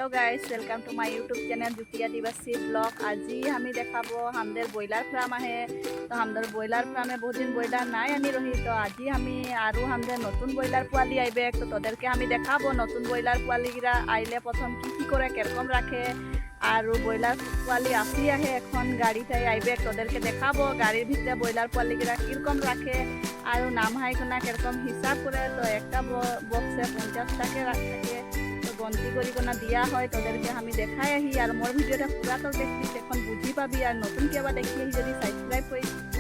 Hello guys, welcome to my YouTube channel जुटी Adivasi blog. आज हमें देखाब हमारे ब्रॉयलर फार्म है। तो हमारे ब्रॉयलर फार्मे बहुत दिन ब्रॉयलर नाई आनी रही। तो आज हमें और हमारे नतून ब्रॉयलर पोवाली आइबे। तो तोदेरके हमें देखाब नतून ब्रॉयलर पोवालीगरा आइले प्रथम की करे केरकम राखे और ब्रॉयलर पोवाली आसी है एखन गाड़ीते आइबे। तोदेरके देखाब गाड़ीर भितरे ब्रॉयलर पोवालीगरा किरकम राखे और नाम हाइकना केरकम हिसाब करे। तो एक बक्से 50 टाका থাকে। गन्ती करिकना दिया है। तोदेरके हमें देखाई आही और मोर भिडिओटा पूरा तो देखबी तखन बुझी पाबी और नतून केबा देखी आही जदि सबस्क्राइब करि।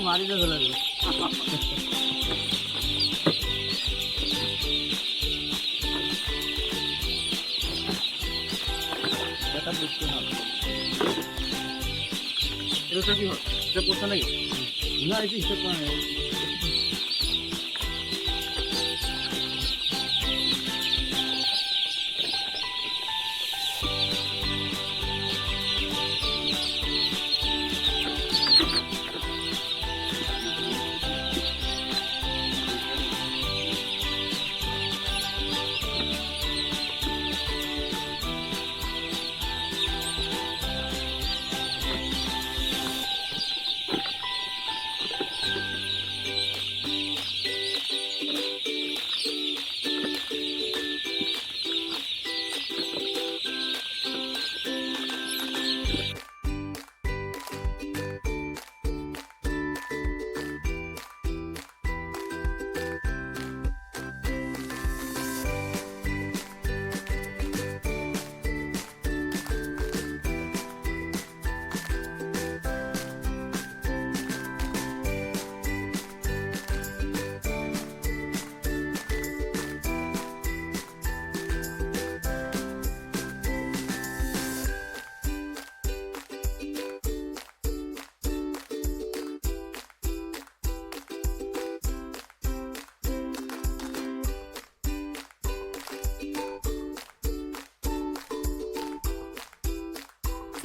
मारी दे लगे ना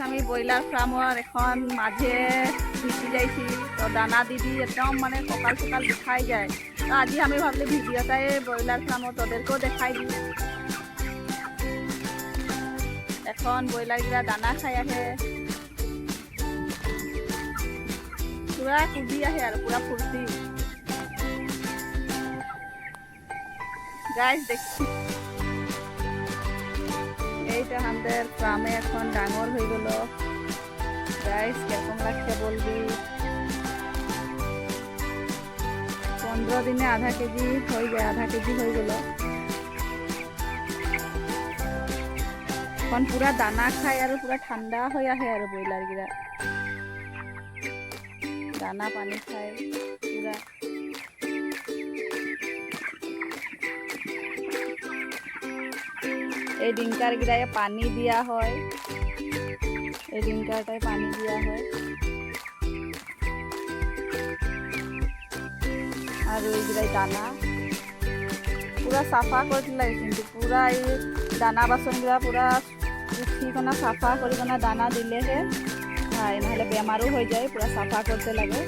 আমি ব্ৰইলাৰ ফাৰ্মৰ এখন মাঝে গুচি যাইছি। তো দানা দি দি একদম মানে কঁকাল চকাল বিষাই যায়। তো আজি আমি ভাবলি ভিডিওটাই ব্ৰইলার ফার্মত তোদেরকেও দেখাই দিই। এখন ব্ৰইলাৰগিলা দানা খাই আহে, পুরা কুদি আহে আর পুরা ফুর্তি। গাইস দেখছি এইটা আমাদের ফার্মে এখন ডাঙর হয়ে গেল। গাইস কেমন লাগছে বলবি। 15 দিনে আধা কেজি হয়ে যায়, আধা কেজি হয়ে গেল। এখন পুরা দানা খায় আর পুরা ঠান্ডা হয়ে আহে আর ব্রয়লার গিরা দানা পানি খায় পুরা এই ডিঙ্কার গিরায় পানি দিয়া হয় এই ডিঙ্কারটায় পানি দিয়া হয় আর ওই গিরায় দানা পুরা সাফা করে লাগে কিন্তু পুরা এই দানা বাসনগুলা পুরা উঠিকনা সাফা করিকনা দানা দিলেহে খায় নহলে বেমারও হয়ে যায় পুরা সাফা করতে লাগে